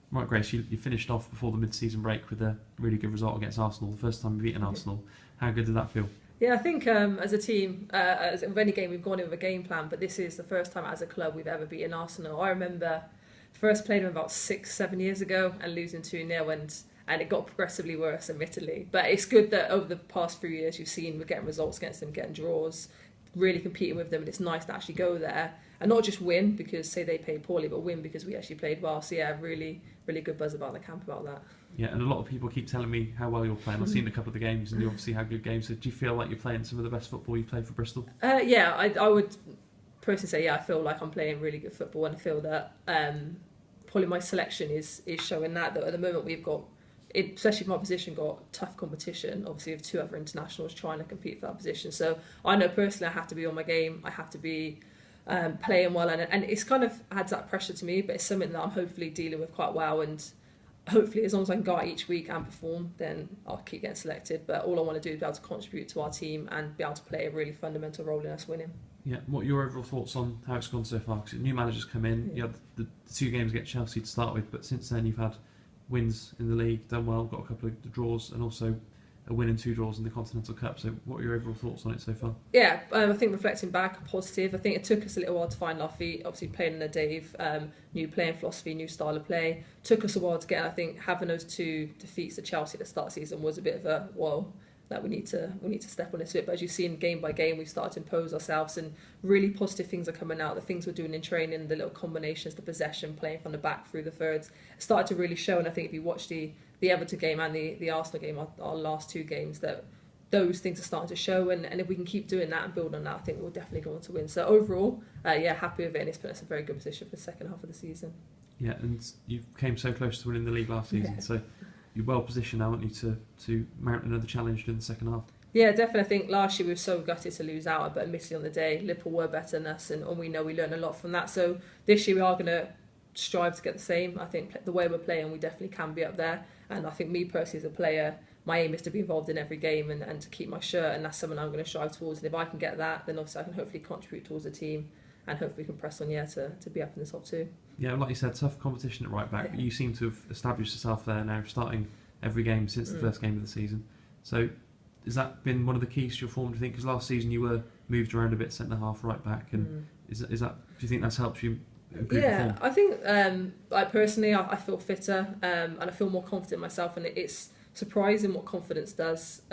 Right, Grace, you finished off before the mid-season break with a really good result against Arsenal, the first time you've beaten Arsenal. How good did that feel? Yeah, I think as a team, with any game, we've gone in with a game plan, but this is the first time as a club we've ever beaten Arsenal. I remember first played them about 6-7 years ago and losing 2-0, and it got progressively worse, admittedly. But it's good that over the past few years you've seen we're getting results against them, getting draws, really competing with them, and it's nice to actually go there and not just win because, say, they played poorly, but win because we actually played well. So yeah, really, really good buzz about the camp about that. Yeah, and a lot of people keep telling me how well you're playing. I've seen a couple of the games and you obviously had good games. So do you feel like you're playing some of the best football you've played for Bristol? Yeah, I would personally say, yeah, I feel like I'm playing really good football, and I feel that probably my selection is showing that at the moment we've got, especially for my position, got tough competition. Obviously, with 2 other internationals trying to compete for that position. So I know personally I have to be on my game. I have to be playing well, and it's kind of adds that pressure to me, but it's something that I'm hopefully dealing with quite well, and hopefully as long as I can go out each week and perform, then I'll keep getting selected. But all I want to do is be able to contribute to our team and be able to play a really fundamental role in us winning. Yeah, what are your overall thoughts on how it's gone so far? Because new managers come in, you had the 2 games against Chelsea to start with, but since then you've had wins in the league, done well, got a couple of draws, and also a win and 2 draws in the Continental Cup. So what are your overall thoughts on it so far? Yeah, I think reflecting back, positive. I think it took us a little while to find our feet. Obviously playing in a Dave, new playing philosophy, new style of play. Took us a while to get, I think having those 2 defeats to Chelsea at the start of the season was a bit of a, whoa, that we need to step on this bit. But as you've seen game by game, we've started to impose ourselves, and really positive things are coming out. The things we're doing in training, the little combinations, the possession, playing from the back through the thirds, started to really show. And I think if you watch the Everton game and the Arsenal game, our last 2 games, that those things are starting to show, and if we can keep doing that and build on that, I think we'll definitely go on to win. So overall, yeah, happy with it, and it's put us in a very good position for the second half of the season. Yeah, and you came so close to winning the league last season, so you're well positioned now, aren't you, to mount another challenge in the second half? Yeah, definitely. I think last year we were so gutted to lose out, but admittedly on the day, Liverpool were better than us, and we know we learned a lot from that. So this year we are going to strive to get the same. I think the way we're playing, we definitely can be up there. And I think me personally as a player, my aim is to be involved in every game and to keep my shirt, and that's something I'm going to strive towards. And if I can get that, then obviously I can hopefully contribute towards the team, and hopefully we can press on, to be up in the top 2. Yeah, like you said, tough competition at right back, but you seem to have established yourself there now, starting every game since the first game of the season. So has that been one of the keys to your form, do you think? Because last season you were moved around a bit, centre half, right back, and is that, do you think that's helped you improve your form? I think like personally I feel fitter, and I feel more confident in myself, and it's surprising what confidence does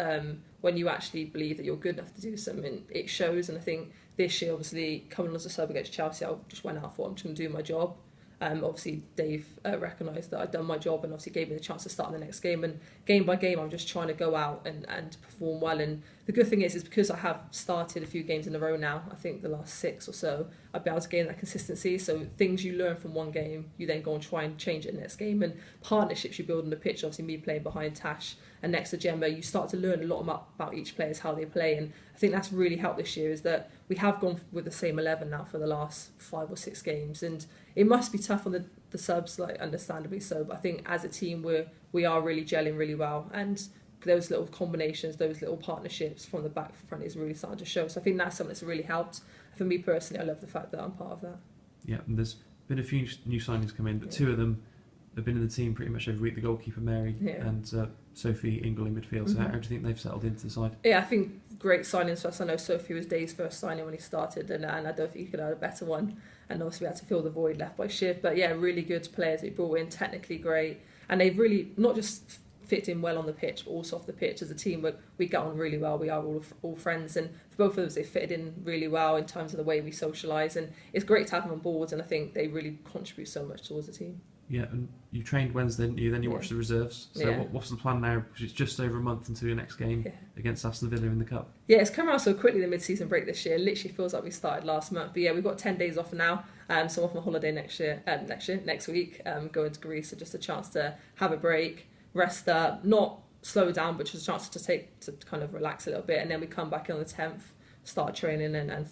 when you actually believe that you're good enough to do something. It shows, and I think this year, obviously coming as a sub against Chelsea, I just went out for, I'm just going to do my job. Obviously Dave recognised that I'd done my job, and obviously gave me the chance to start in the next game, and game by game I'm just trying to go out and perform well. And the good thing is because I have started a few games in a row now, I think the last 6 or so, I've been able to gain that consistency. So things you learn from one game, you then go and try and change it in the next game, and partnerships you build on the pitch, obviously me playing behind Tash and next to Gemma, you start to learn a lot about each player, how they play. And I think that's really helped this year, is that we have gone with the same 11 now for the last 5 or 6 games, and it must be tough on the subs, like understandably so, but I think as a team we are really gelling really well, and those little combinations, those little partnerships from the back to front is really starting to show. So I think that's something that's really helped. For me personally, I love the fact that I'm part of that. Yeah, and there's been a few new signings come in, but 2 of them have been in the team pretty much every week, the goalkeeper Mary and Sophie Ingle in midfield. So how do you think they've settled into the side? Yeah, I think great signings for us. I know Sophie was Dave's first signing when he started, and I don't think he could have had a better one. And obviously we had to fill the void left by Shiv. But yeah, really good players they brought in, technically great. And they've really not just fit in well on the pitch, but also off the pitch. As a team, we get on really well. We are all friends. And for both of us, they fitted in really well in terms of the way we socialise. And it's great to have them on board, and I think they really contribute so much towards the team. Yeah, and you trained Wednesday, didn't you? Then you watched the reserves. So what's the plan now? Because it's just over a month until your next game against Aston Villa in the Cup. Yeah, it's come around so quickly, the mid-season break this year. It literally feels like we started last month. But yeah, we've got 10 days off now. So I'm off on holiday next week, going to Greece. So just a chance to have a break, rest up, not slow down, but just a chance to kind of relax a little bit. And then we come back on the 10th, start training and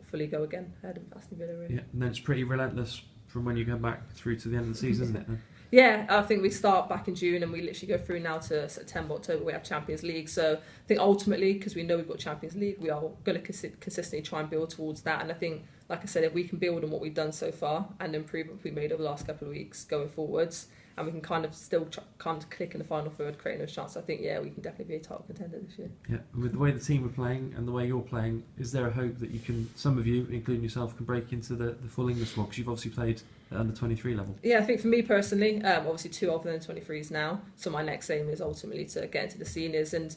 fully go again ahead of Aston Villa. Really. Yeah, and then it's pretty relentless from when you come back through to the end of the season, isn't it? Yeah, I think we start back in June and we literally go through now to September, October. We have Champions League. So I think ultimately, because we know we've got Champions League, we are going to consistently try and build towards that. And I think, like I said, if we can build on what we've done so far and the improvement we made over the last couple of weeks going forwards, and we can kind of still kind of click in the final third, creating those chances, I think, yeah, we can definitely be a title contender this year. Yeah, and with the way the team are playing and the way you're playing, is there a hope that you can, some of you, including yourself, can break into the full English squad? Because you've obviously played at under 23 level. Yeah, I think for me personally, obviously 2 older than 23s now, so my next aim is ultimately to get into the seniors, and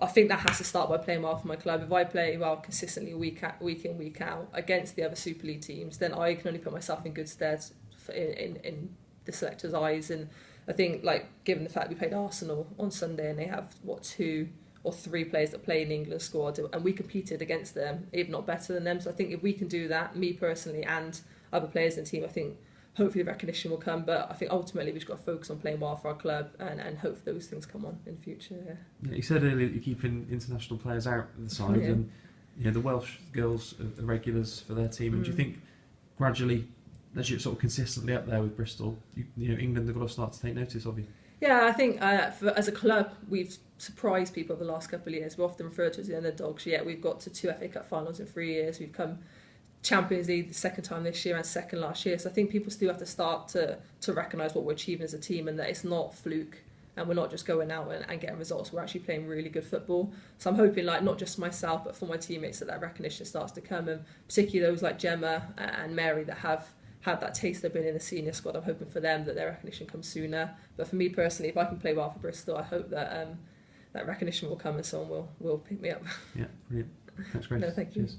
I think that has to start by playing well for my club. If I play well consistently week in, week out against the other Super League teams, then I can only put myself in good stead in the selectors' eyes. And I think, like, given the fact we played Arsenal on Sunday and they have, 2 or 3 players that play in the England squad, and we competed against them, if not better than them. So I think if we can do that, me personally and other players in the team, I think hopefully the recognition will come. But I think ultimately we've just got to focus on playing well for our club and hope those things come on in future. Yeah, you said earlier that you're keeping international players out of the side, and the Welsh girls are regulars for their team. And do you think gradually, as you're sort of consistently up there with Bristol, England have got to start to take notice of you? Yeah, I think as a club, we've surprised people over the last couple of years. We're often referred to as the underdogs. Yet we've got to 2 FA Cup finals in 3 years. We've come Champions League the second time this year and second last year. So I think people still have to start to recognise what we're achieving as a team, and that it's not fluke and we're not just going out and getting results. We're actually playing really good football. So I'm hoping, like, not just myself but for my teammates, that recognition starts to come, and particularly those like Gemma and Mary that have had that taste of being in the senior squad. I'm hoping for them that their recognition comes sooner. But for me personally, if I can play well for Bristol, I hope that that recognition will come and someone will pick me up. Yeah, brilliant. That's great. No, thank you. Cheers.